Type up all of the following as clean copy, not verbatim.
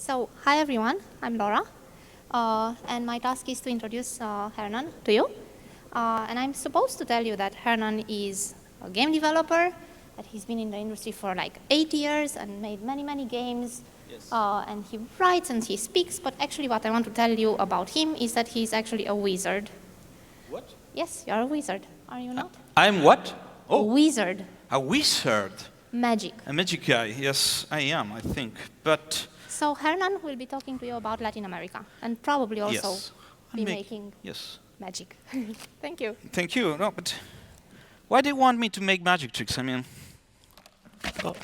So, hi everyone, I'm Laura, and my task is to introduce Hernan to you. And I'm supposed to tell you that Hernan is a game developer, that he's been in the industry for like 8 years and made many games. Yes. And he writes and he speaks, but actually what I want to tell you about him is that he's actually a wizard. What? Yes, you're a wizard, are you not? I'm what? A wizard. A wizard. Magic. A magic guy. Yes, I am, I think. But So Hernan will be talking to you about Latin America and probably also yes, be making yes. magic. Thank you. Thank you. No, but why do you want me to make magic tricks? I mean, oh.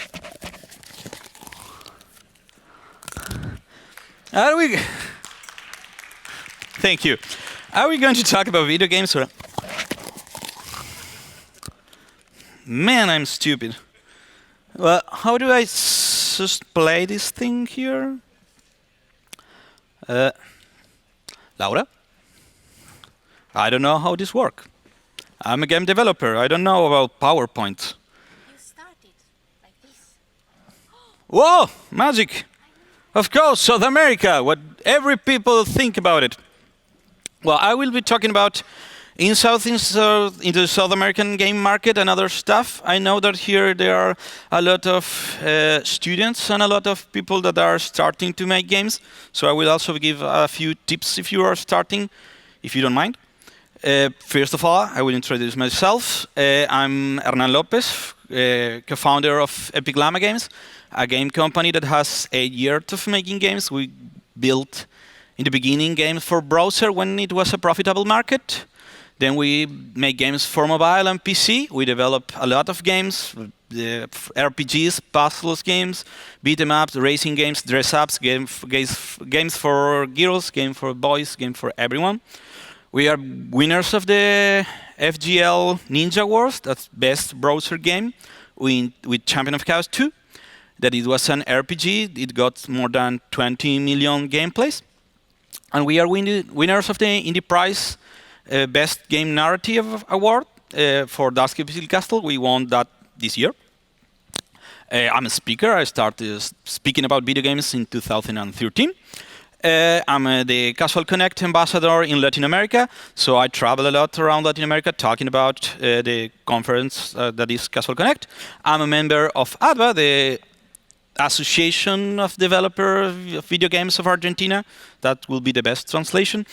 Are we? Thank you. Are we going to talk about video games or? Man, I'm stupid. Well, how do I just play this thing here? Laura? I don't know how this works. I'm a game developer. I don't know about PowerPoint. You started like this. Whoa, magic! Of course, South America. What every people think about it. Well, I will be talking about in the South American game market and other stuff. I know that here there are a lot of students and a lot of people that are starting to make games. So I will also give a few tips if you are starting, if you don't mind. First of all, I will introduce myself. I'm Hernan Lopez, co-founder of Epic Llama Games, a game company that has 8 years of making games. We built, in the beginning, games for browser when it was a profitable market. Then we make games for mobile and PC. We develop a lot of games, RPGs, puzzles games, beat 'em ups, racing games, dress-ups, games for girls, games for boys, games for everyone. We are winners of the FGL Ninja Wars, that's best browser game, with Champion of Chaos 2. That it was an RPG. It got more than 20 million gameplays. And we are winners of the Indie Prize Best Game Narrative Award for Dark Castle. We won that this year. I'm a speaker. I started speaking about video games in 2013. I'm the Casual Connect ambassador in Latin America, so I travel a lot around Latin America talking about the conference that is Casual Connect. I'm a member of ADVA, the Association of Developers of Video Games of Argentina. That will be the best translation.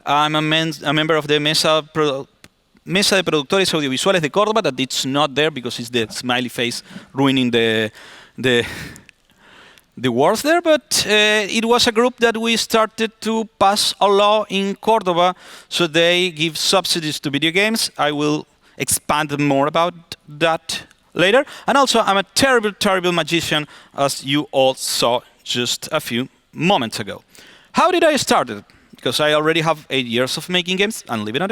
I'm a member of the Mesa de Productores Audiovisuales de Córdoba. That it's not there because it's the smiley face ruining the words there. But it was a group that we started to pass a law in Córdoba, so they give subsidies to video games. I will expand more about that later. And also, I'm a terrible magician, as you all saw just a few moments ago. How did I start it? Because I already have 8 years of making games and living out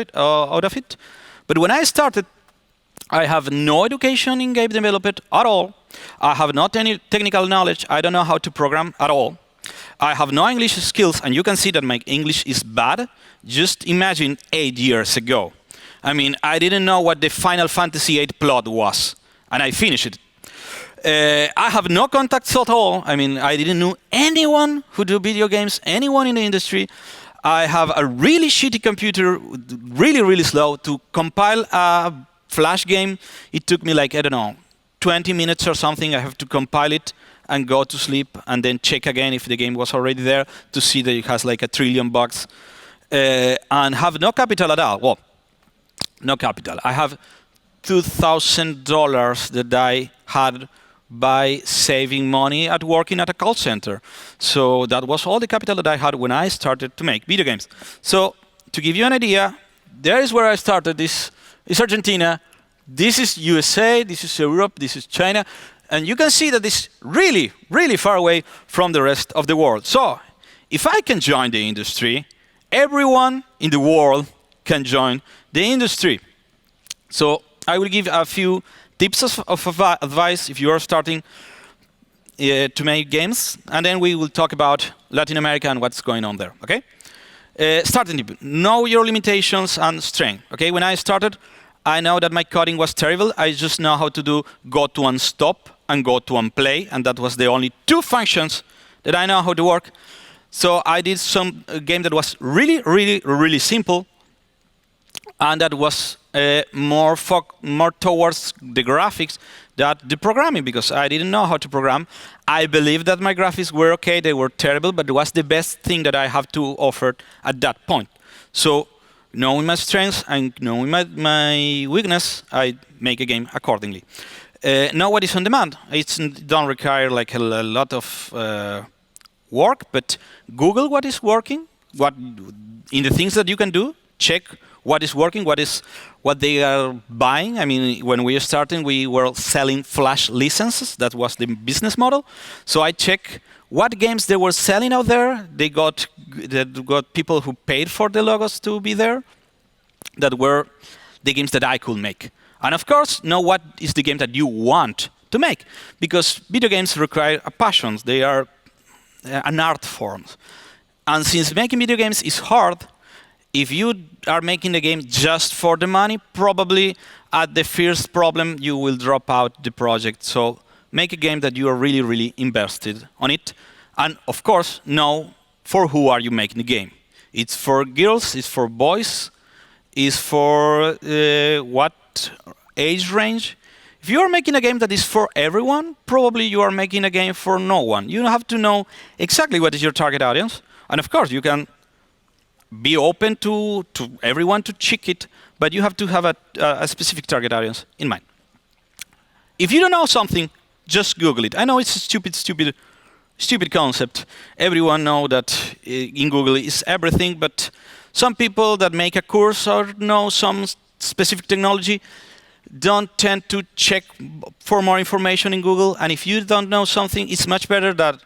of it. But when I started, I have no education in game development at all. I have not any technical knowledge. I don't know how to program at all. I have no English skills, and you can see that my English is bad. Just imagine 8 years ago. I mean, I didn't know what the Final Fantasy VIII plot was. And I finished it. I have no contacts at all. I mean, I didn't know anyone who do video games, anyone in the industry. I have a really shitty computer, really slow to compile a Flash game. It took me like, I don't know, 20 minutes or something. I have to compile it and go to sleep and then check again if the game was already there to see that it has like 1 trillion bugs. And have no capital at all. Well, no capital. I have $2,000 that I had by saving money at working at a call center. So that was all the capital that I had when I started to make video games. So to give you an idea, there is where I started. This is Argentina, this is USA, this is Europe, this is China. And you can see that it's really far away from the rest of the world. So if I can join the industry, everyone in the world can join the industry. So I will give a few tips of advice if you are starting to make games, and then we will talk about Latin America and what's going on there, okay? Starting tip, know your limitations and strength, okay? When I started, I know that my coding was terrible. I just know how to do go to and stop and go to and play, and that was the only 2 functions that I know how to work. So I did some game that was really, really, really simple, and that was more towards the graphics than the programming, because I didn't know how to program. I believe that my graphics were okay, they were terrible, but it was the best thing that I have to offer at that point. So knowing my strengths and knowing my weakness, I make a game accordingly. Now what is on demand? It don't require like a lot of work, but Google what is working, what in the things that you can do, check what is working, what they are buying. I mean, when we were starting, we were selling Flash licenses. That was the business model. So I check what games they were selling out there. They got people who paid for the logos to be there. That were the games that I could make. And of course, know what is the game that you want to make, because video games require a passion. They are an art form. And since making video games is hard, if you are making a game just for the money, probably at the first problem you will drop out the project. So make a game that you are really, really invested on it. And of course, know for who are you making the game. It's for girls, it's for boys, it's for what age range. If you are making a game that is for everyone, probably you are making a game for no one. You have to know exactly what is your target audience. And of course, you can be open to everyone to check it, but you have to have a specific target audience in mind. If you don't know something, just Google it. I know it's a stupid concept. Everyone knows that in Google is everything, but some people that make a course or know some specific technology don't tend to check for more information in Google. And if you don't know something, it's much better that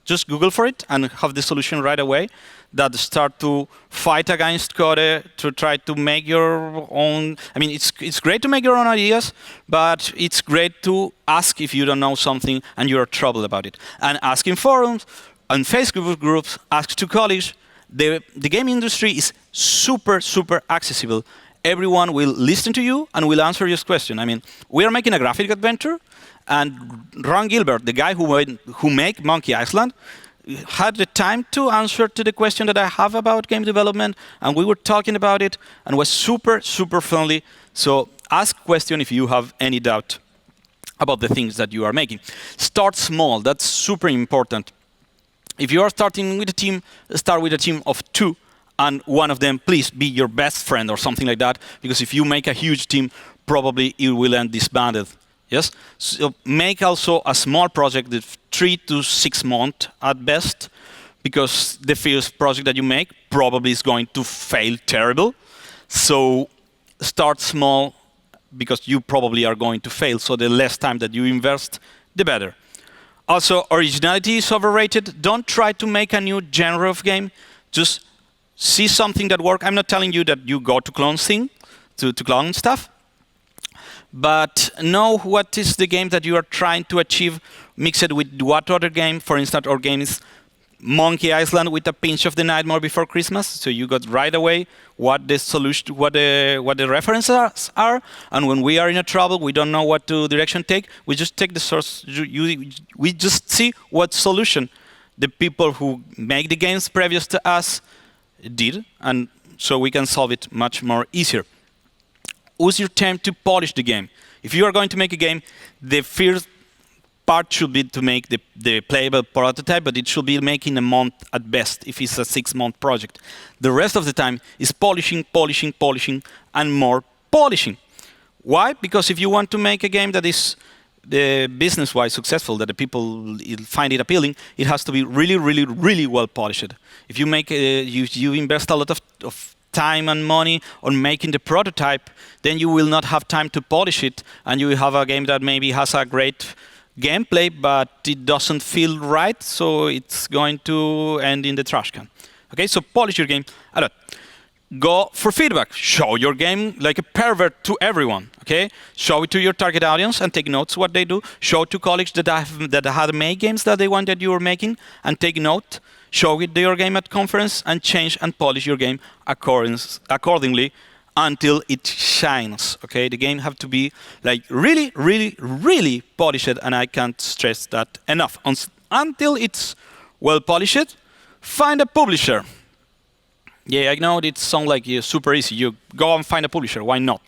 just Google for it and have the solution right away, that start to fight against code to try to make your own. I mean, it's great to make your own ideas, but it's great to ask if you don't know something and you're troubled about it. And ask in forums, and Facebook groups, ask to colleagues. The game industry is super, super accessible. Everyone will listen to you and will answer your question. I mean, we are making a graphic adventure, and Ron Gilbert, the guy who made Monkey Island, had the time to answer to the question that I have about game development, and we were talking about it, and was super, super friendly. So ask question if you have any doubt about the things that you are making. Start small. That's super important. If you are starting with a team, start with a team of 2, and one of them, please be your best friend or something like that, because if you make a huge team, probably it will end disbanded. Yes? So make also a small project of 3 to 6 months at best, because the first project that you make probably is going to fail terrible. So start small, because you probably are going to fail. So the less time that you invest, the better. Also, originality is overrated. Don't try to make a new genre of game. Just see something that works. I'm not telling you that you go to clone thing, to clone stuff. But know what is the game that you are trying to achieve, mix it with what other game. For instance, our game is Monkey Island with a pinch of The Nightmare Before Christmas. So you got right away what the solution, what the references are. And when we are in a trouble, we don't know what direction take. We just take the source. We just see what solution the people who make the games previous to us did, and so we can solve it much more easier. Use your time to polish the game. If you are going to make a game, the first part should be to make the playable prototype, but it should be making a month at best if it's a 6-month project. The rest of the time is polishing, polishing, polishing, and more polishing. Why? Because if you want to make a game that is business-wise successful, that the people find it appealing, it has to be really, really, really well polished. If you make you invest a lot of time and money on making the prototype, then you will not have time to polish it, and you will have a game that maybe has a great gameplay, but it doesn't feel right, so it's going to end in the trash can. Okay, so polish your game a lot. Go for feedback. Show your game like a pervert to everyone. Okay, show it to your target audience and take notes what they do. Show to colleagues that had made games that they wanted you were making, and take note. Show it your game at conference and change and polish your game accordingly until it shines. Okay, the game have to be like really, really, really polished, and I can't stress that enough. Until it's well polished, find a publisher. Yeah, I know it sounds like super easy. You go and find a publisher. Why not?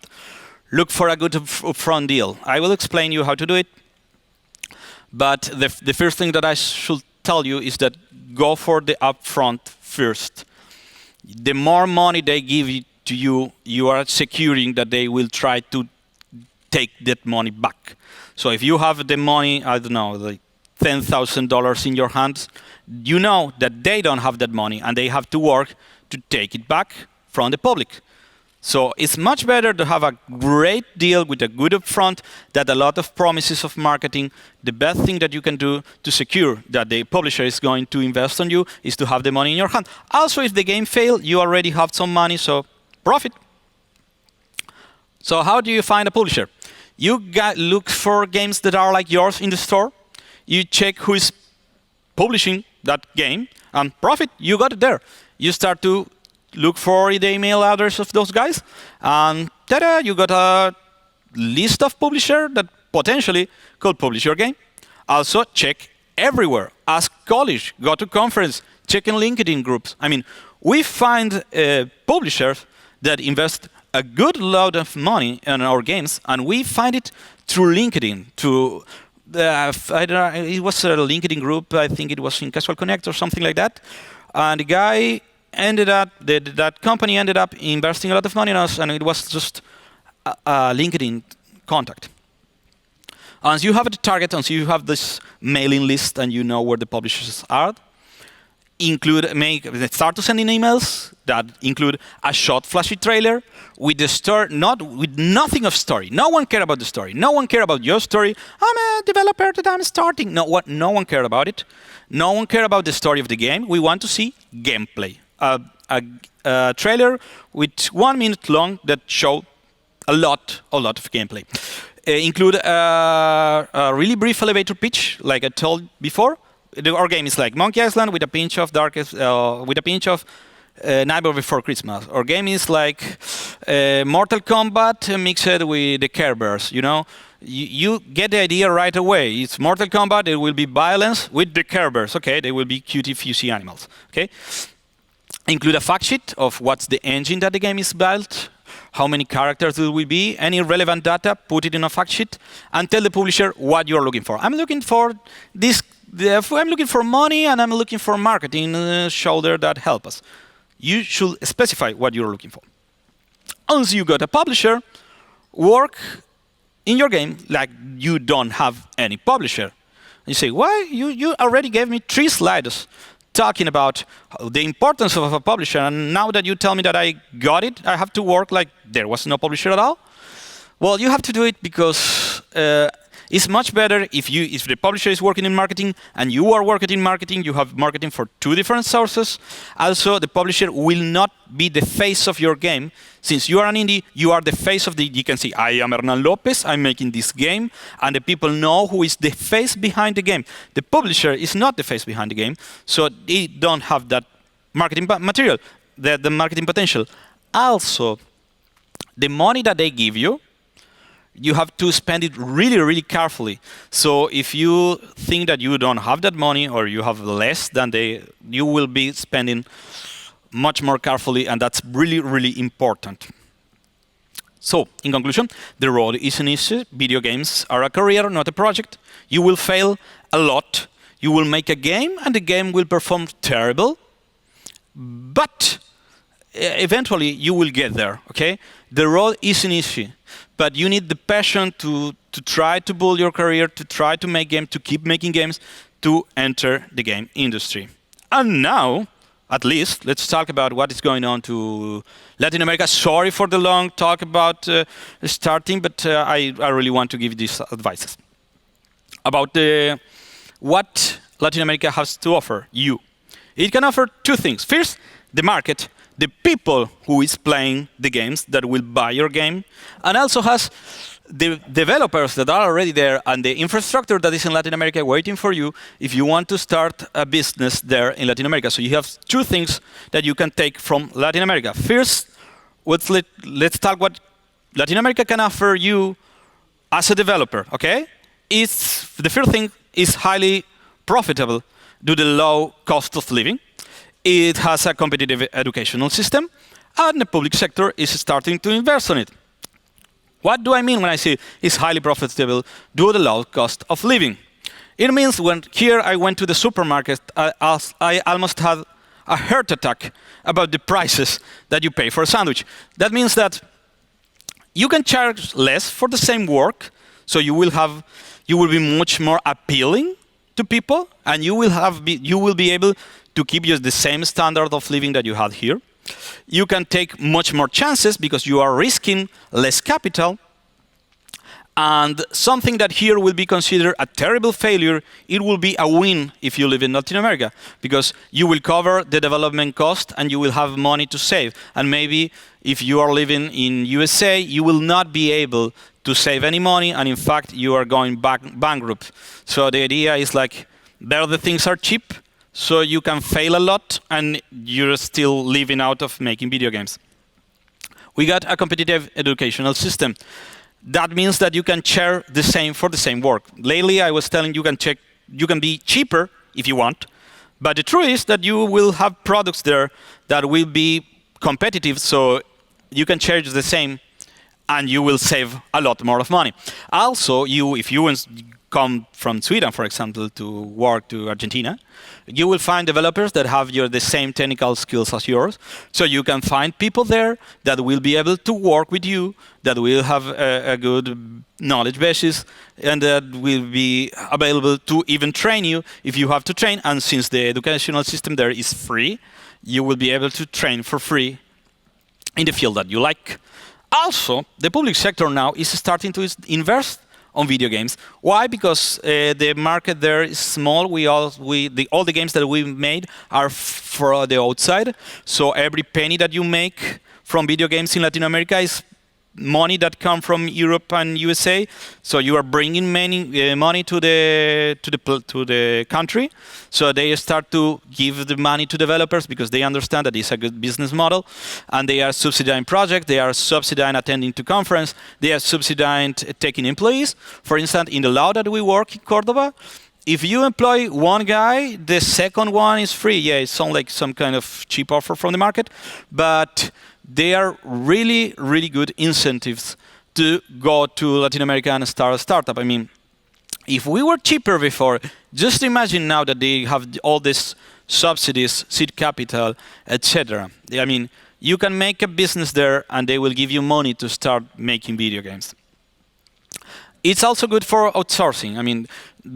Look for a good upfront deal. I will explain you how to do it. But the first thing that I should tell you is that go for the upfront first. The more money they give to you, you are securing that they will try to take that money back. So if you have the money, I don't know, like $10,000 in your hands, you know that they don't have that money and they have to work to take it back from the public. So it's much better to have a great deal with a good upfront than a lot of promises of marketing. The best thing that you can do to secure that the publisher is going to invest on you is to have the money in your hand. Also, if the game fails, you already have some money, so profit. So how do you find a publisher? You look for games that are like yours in the store. You check who is publishing that game, and profit, you got it there. You start to look for the email address of those guys, and ta-da, you got a list of publishers that potentially could publish your game. Also, check everywhere. Ask college, go to conference, check in LinkedIn groups. I mean, we find publishers that invest a good load of money in our games, and we find it through LinkedIn. It was a LinkedIn group, I think it was in Casual Connect or something like that, and the guy that company ended up investing a lot of money in us, and it was just a LinkedIn contact. Once you have the target, once you have this mailing list and you know where the publishers are, start to send in emails that include a short, flashy trailer with the story, with nothing of story. No one cared about the story. No one cared about your story. I'm a developer that I'm starting. No one cared about it. No one cared about the story of the game. We want to see gameplay. A trailer with 1 minute long that showed a lot of gameplay. Include a really brief elevator pitch, like I told before. Our game is like Monkey Island with a pinch of Nightmare Before Christmas. Our game is like Mortal Kombat mixed with the Care Bears. You know, you get the idea right away. It's Mortal Kombat. It will be violence with the Care Bears. Okay, they will be cutie fusey animals. Okay. Include a fact sheet of what's the engine that the game is built, how many characters there will be, any relevant data, put it in a fact sheet, and tell the publisher what you're looking for. I'm looking for this. I'm looking for money, and I'm looking for marketing shoulder that help us. You should specify what you're looking for. Once you got a publisher, work in your game like you don't have any publisher. You say, why? You already gave me 3 slides talking about the importance of a publisher, and now that you tell me that I got it, I have to work like there was no publisher at all? Well, you have to do it because it's much better if the publisher is working in marketing and you are working in marketing, you have marketing for 2 different sources. Also, the publisher will not be the face of your game. Since you are an indie, you are the face of you can see, I am Hernan Lopez, I'm making this game, and the people know who is the face behind the game. The publisher is not the face behind the game, so they don't have that marketing material, the marketing potential. Also, the money that they give you, you have to spend it really, really carefully. So if you think that you don't have that money or you have less than you will be spending much more carefully, and that's really, really important. So, in conclusion, the road isn't easy. Video games are a career, not a project. You will fail a lot. You will make a game, and the game will perform terrible. But eventually, you will get there, okay? The road isn't easy, but you need the passion to try to build your career, to try to make games, to keep making games, to enter the game industry. And now, at least, let's talk about what is going on to Latin America. Sorry for the long talk about starting, but I really want to give these advices about what Latin America has to offer you. It can offer 2 things. First, the market, the people who is playing the games that will buy your game, and also has the developers that are already there and the infrastructure that is in Latin America waiting for you if you want to start a business there in Latin America. So you have 2 things that you can take from Latin America. First, let's talk what Latin America can offer you as a developer, okay? The first thing is highly profitable. due to the low cost of living. It has a competitive educational system, and the public sector is starting to invest on it. What do I mean when I say it's highly profitable due to the low cost of living? It means when here I went to the supermarket, I almost had a heart attack about the prices that you pay for a sandwich. That means that you can charge less for the same work, so you will be much more appealing to people, and you will be able to keep just the same standard of living that you had here. You can take much more chances because you are risking less capital. And something that here will be considered a terrible failure, it will be a win if you live in Latin America, because you will cover the development cost and you will have money to save. And maybe if you are living in USA, you will not be able to save any money, and in fact, you are going bankrupt. So the idea is like, there the things are cheap, so you can fail a lot, and you're still living out of making video games. We got a competitive educational system. That means that you can share the same for the same work. Lately, I was telling you can be cheaper if you want, but the truth is that you will have products there that will be competitive, so you can charge the same, and you will save a lot more of money. Also, if you come from Sweden, for example, to work to Argentina, you will find developers that have the same technical skills as yours. So you can find people there that will be able to work with you, that will have a good knowledge basis, and that will be available to even train you if you have to train. And since the educational system there is free, you will be able to train for free in the field that you like. Also, the public sector now is starting to invest on video games. Why? Because the market there is small. All the games that we made are for the outside. So every penny that you make from video games in Latin America is money that come from Europe and USA. So you are bringing money to the country. So they start to give the money to developers because they understand that it's a good business model, and they are subsidizing projects. They are subsidizing attending to conference. They are subsidizing taking employees. For instance, in the law that we work in Cordoba, if you employ one guy, the second one is free. Yeah, it sounds like some kind of cheap offer from the market, but they are really, really good incentives to go to Latin America and start a startup. I mean, if we were cheaper before, just imagine now that they have all these subsidies, seed capital, etc. I mean, you can make a business there and they will give you money to start making video games. It's also good for outsourcing. I mean,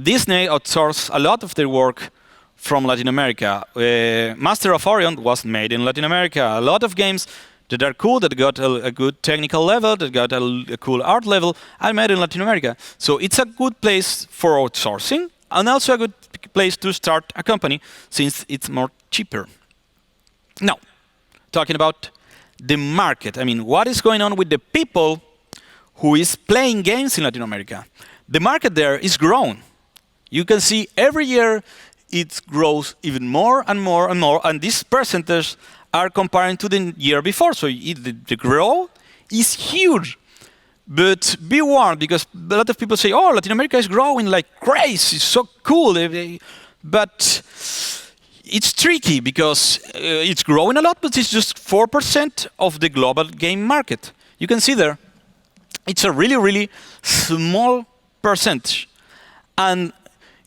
Disney outsourced a lot of their work from Latin America. Master of Orion was made in Latin America. A lot of games that are cool, that got a good technical level, that got a cool art level, are made in Latin America. So it's a good place for outsourcing, and also a good place to start a company, since it's more cheaper. Now, talking about the market. I mean, what is going on with the people who is playing games in Latin America? The market there is growing. You can see every year it grows even more and more and more, and this percentage are comparing to the year before. So the growth is huge. But be warned, because a lot of people say, oh, Latin America is growing like crazy, it's so cool. But it's tricky, because it's growing a lot, but it's just 4% of the global game market. You can see there, it's a really, really small percentage. And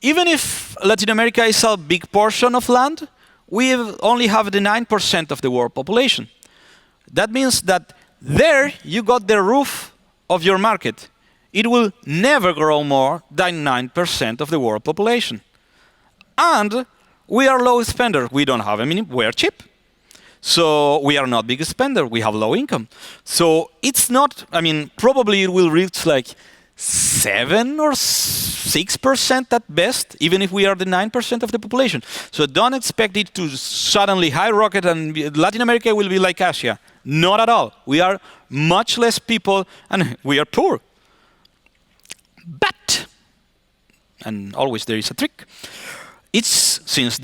even if Latin America is a big portion of land, we only have the 9% of the world population. That means that there you got the roof of your market. It will never grow more than 9% of the world population. And we are low spender. We don't have we are cheap. So we are not big spender. We have low income. So it's not, probably it will reach like 7 or 6% at best, even if we are the 9% of the population. So don't expect it to suddenly high rocket and Latin America will be like Asia. Not at all. We are much less people and we are poor. But, and always there is a trick, since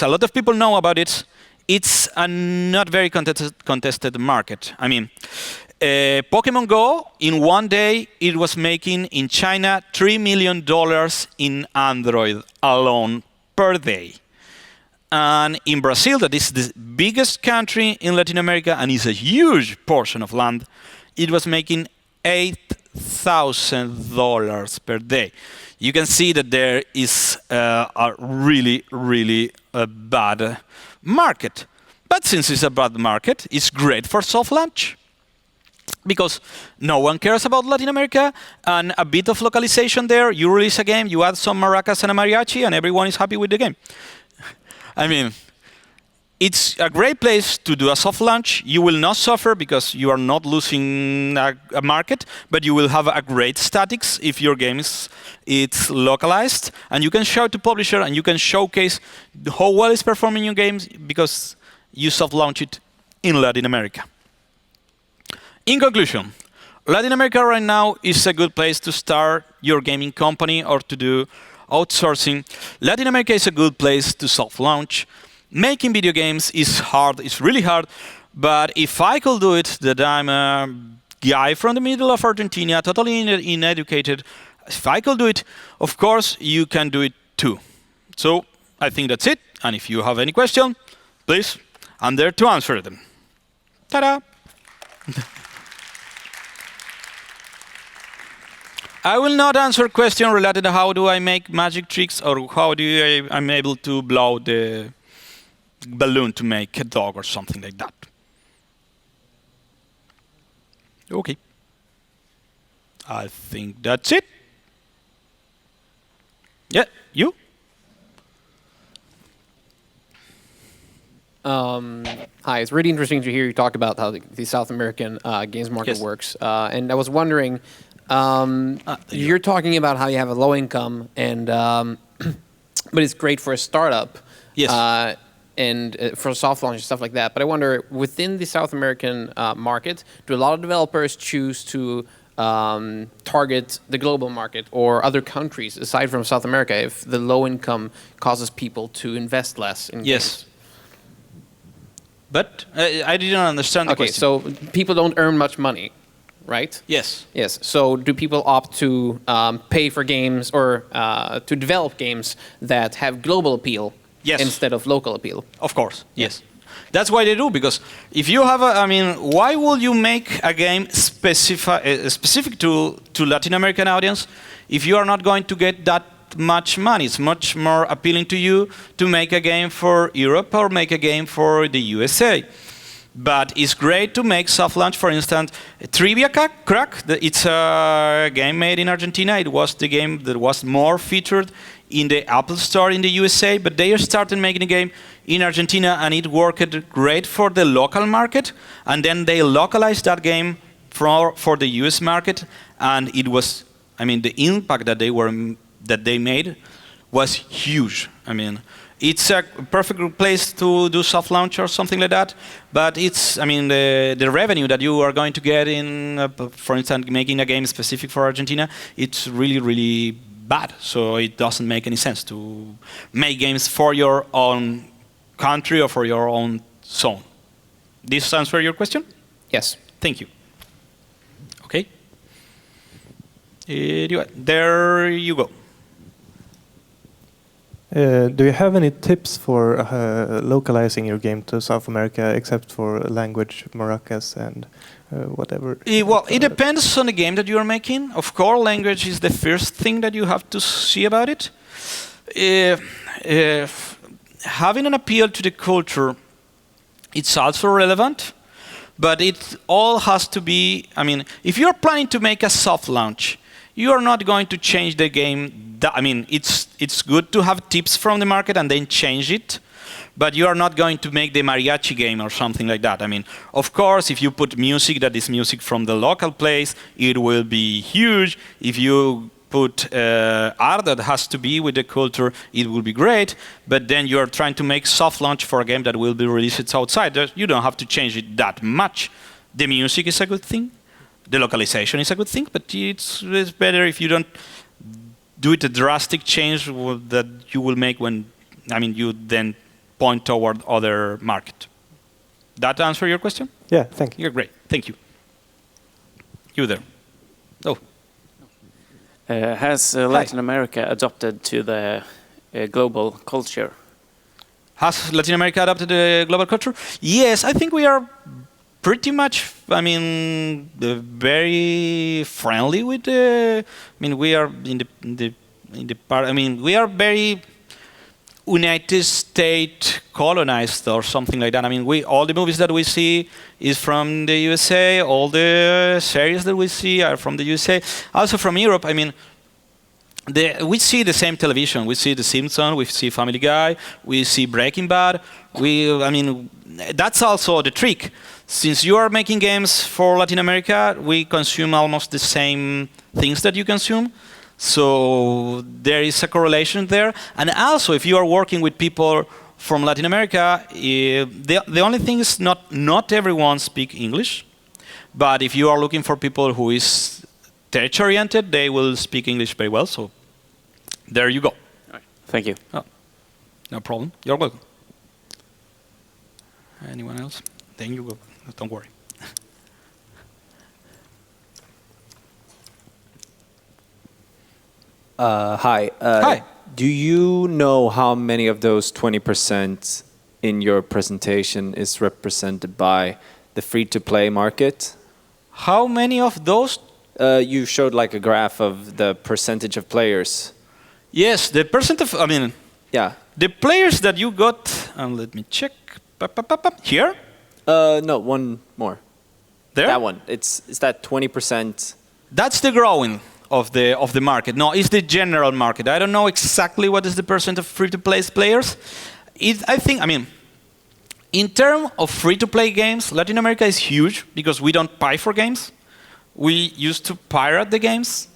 a lot of people know about it, it's a not very contested market. Pokemon Go, in one day, it was making in China $3 million in Android alone per day. And in Brazil, that is the biggest country in Latin America and is a huge portion of land, it was making $8,000 per day. You can see that there is a really, really bad market. But since it's a bad market, it's great for soft launch. Because no one cares about Latin America, and a bit of localization there, you release a game, you add some maracas and a mariachi, and everyone is happy with the game. I mean, it's a great place to do a soft launch. You will not suffer because you are not losing a market, but you will have a great statics if your game is localized, and you can show to publisher and you can showcase how well it's performing your games because you soft launch it in Latin America. In conclusion, Latin America right now is a good place to start your gaming company or to do outsourcing. Latin America is a good place to soft launch. Making video games is hard, it's really hard, but if I could do it, that I'm a guy from the middle of Argentina, totally uneducated, if I could do it, of course you can do it too. So I think that's it, and if you have any question, please, I'm there to answer them. Ta-da! I will not answer question related to how do I make magic tricks or how I'm able to blow the balloon to make a dog or something like that. Okay. I think that's it. Yeah, you? Hi, it's really interesting to hear you talk about how the South American games market works. And I was wondering, you're talking about how you have a low income, and but it's great for a startup. Yes. And for soft launch and stuff like that. But I wonder, within the South American market, do a lot of developers choose to target the global market or other countries aside from South America if the low income causes people to invest less in games? But I didn't understand the question. So people don't earn much money, right? Yes. Yes. So do people opt to pay for games or to develop games that have global appeal? Yes. Instead of local appeal. Of course, yes. That's why they do, because if you have why would you make a game specific to Latin American audience if you are not going to get that much money? It's much more appealing to you to make a game for Europe or make a game for the USA. But it's great to make soft launch, for instance, Trivia Crack. It's a game made in Argentina. It was the game that was more featured in the Apple Store in the USA, but they started making a game in Argentina and it worked great for the local market, and then they localized that game for the US market, and it was, the impact that they made was huge. It's a perfect place to do soft launch or something like that, but it's, the revenue that you are going to get in, for instance, making a game specific for Argentina, it's really, really bad. So it doesn't make any sense to make games for your own country or for your own zone. This answer your question? Yes. Thank you. Okay. There you go. Do you have any tips for localizing your game to South America, except for language, maracas, and whatever? It depends on the game that you are making. Of course, language is the first thing that you have to see about it. Having an appeal to the culture, it's also relevant, but it all has to be, if you're planning to make a soft launch, you are not going to change the game. It's good to have tips from the market and then change it, but you are not going to make the mariachi game or something like that. Of course, if you put music that is music from the local place, it will be huge. If you put art that has to be with the culture, it will be great, but then you are trying to make soft launch for a game that will be released outside. You don't have to change it that much. The music is a good thing. The localization is a good thing, but it's better if you don't do it a drastic change that you will make when, you then point toward other market. That answer your question? Yeah, thank you. You're great. Thank you. You there. Oh. Has Latin America adopted to the global culture? Has Latin America adopted the global culture? Yes, I think we are pretty much, very friendly with the. We are in the part. We are very United States colonized or something like that. All the movies that we see is from the USA. All the series that we see are from the USA. Also from Europe. We see the same television. We see The Simpsons. We see Family Guy. We see Breaking Bad. That's also the trick. Since you are making games for Latin America, we consume almost the same things that you consume. So there is a correlation there. And also, if you are working with people from Latin America, the only thing is not everyone speaks English. But if you are looking for people who is tech-oriented, they will speak English very well. So there you go. All right. Thank you. Oh, no problem. You're welcome. Anyone else? Then you go. Don't worry. Hi. Hi. Do you know how many of those 20% in your presentation is represented by the free-to-play market? How many of those? You showed like a graph of the percentage of players. Yes, the percent of, Yeah. the players that you got, let me check. Here? No, one more. There? That one. Is that 20%? That's the growing of the market. No, it's the general market. I don't know exactly what is the percent of free-to-play players. I think, in terms of free-to-play games, Latin America is huge because we don't pay for games. We used to pirate the games,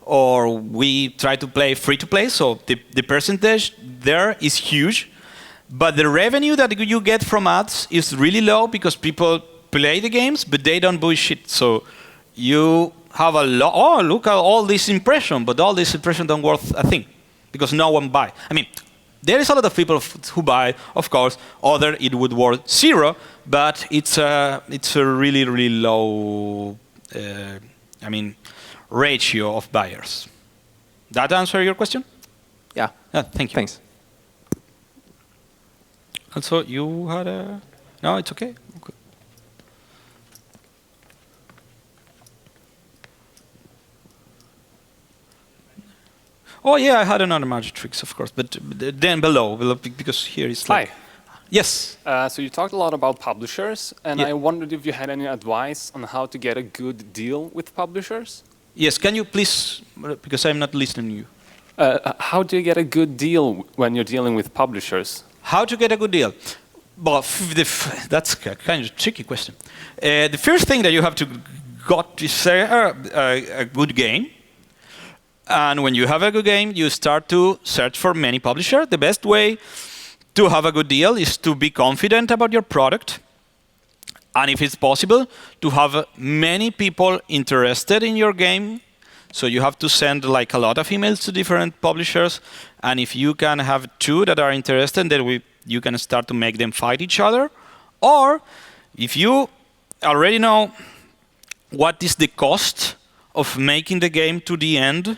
or we try to play free-to-play, so the percentage there is huge. But the revenue that you get from ads is really low because people play the games, but they don't buy shit. So you have a lot. Oh, look at all this impression, but all this impression don't worth a thing because no one buy. There is a lot of people who buy, of course. Other it would worth zero, but it's a really really low. Ratio of buyers. That answer your question? Yeah. Thank you. Thanks. Also, you had a... No, it's okay. Oh, yeah, I had another magic tricks, of course, but then below, because here is like... Hi. Yes. So you talked a lot about publishers, and I wondered if you had any advice on how to get a good deal with publishers? Yes, can you please, because I'm not listening to you. How do you get a good deal when you're dealing with publishers? How to get a good deal? Well, that's a kind of tricky question. The first thing that you have to got is a good game. And when you have a good game, you start to search for many publishers. The best way to have a good deal is to be confident about your product. And if it's possible, to have many people interested in your game. So you have to send like a lot of emails to different publishers. And if you can have two that are interested, then you can start to make them fight each other. Or if you already know what is the cost of making the game to the end,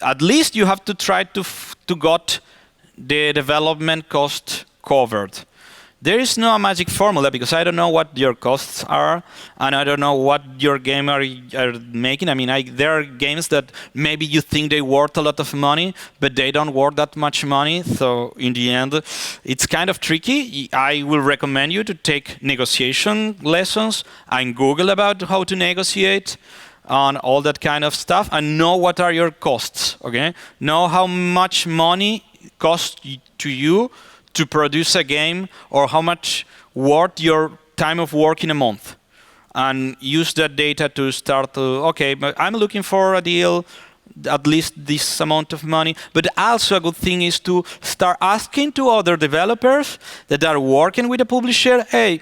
at least you have to try to get the development cost covered. There is no magic formula because I don't know what your costs are and I don't know what your game are making. There are games that maybe you think they worth a lot of money, but they don't worth that much money. So in the end, it's kind of tricky. I will recommend you to take negotiation lessons and Google about how to negotiate on all that kind of stuff and know what are your costs, okay? Know how much money costs to you to produce a game or how much worth your time of work in a month. And use that data to start to, okay, but I'm looking for a deal, at least this amount of money. But also a good thing is to start asking to other developers that are working with a publisher, hey,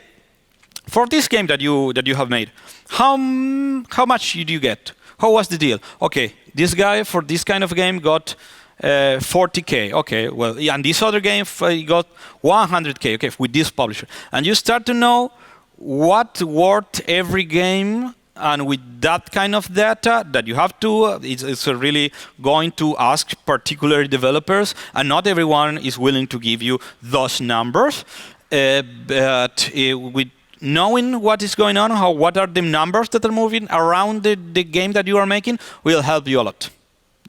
for this game that you have made, how much did you get? How was the deal? Okay, this guy for this kind of game got 40K. Okay, well, and this other game he got 100K. Okay, with this publisher, and you start to know what worth every game and with that kind of data that you have to, it's really going to ask particular developers, and not everyone is willing to give you those numbers. But with knowing what is going on, what are the numbers that are moving around the game that you are making, will help you a lot.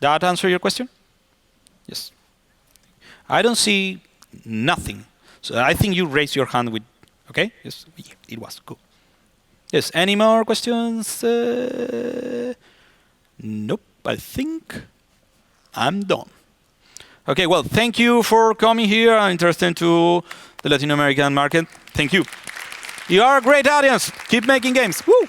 That answer your question? Yes. I don't see nothing. So I think you raised your hand with, okay? Yes, it was cool. Yes, any more questions? Nope, I think I'm done. Okay, well, thank you for coming here and interested to the Latin American market. Thank you. You are a great audience. Keep making games. Woo!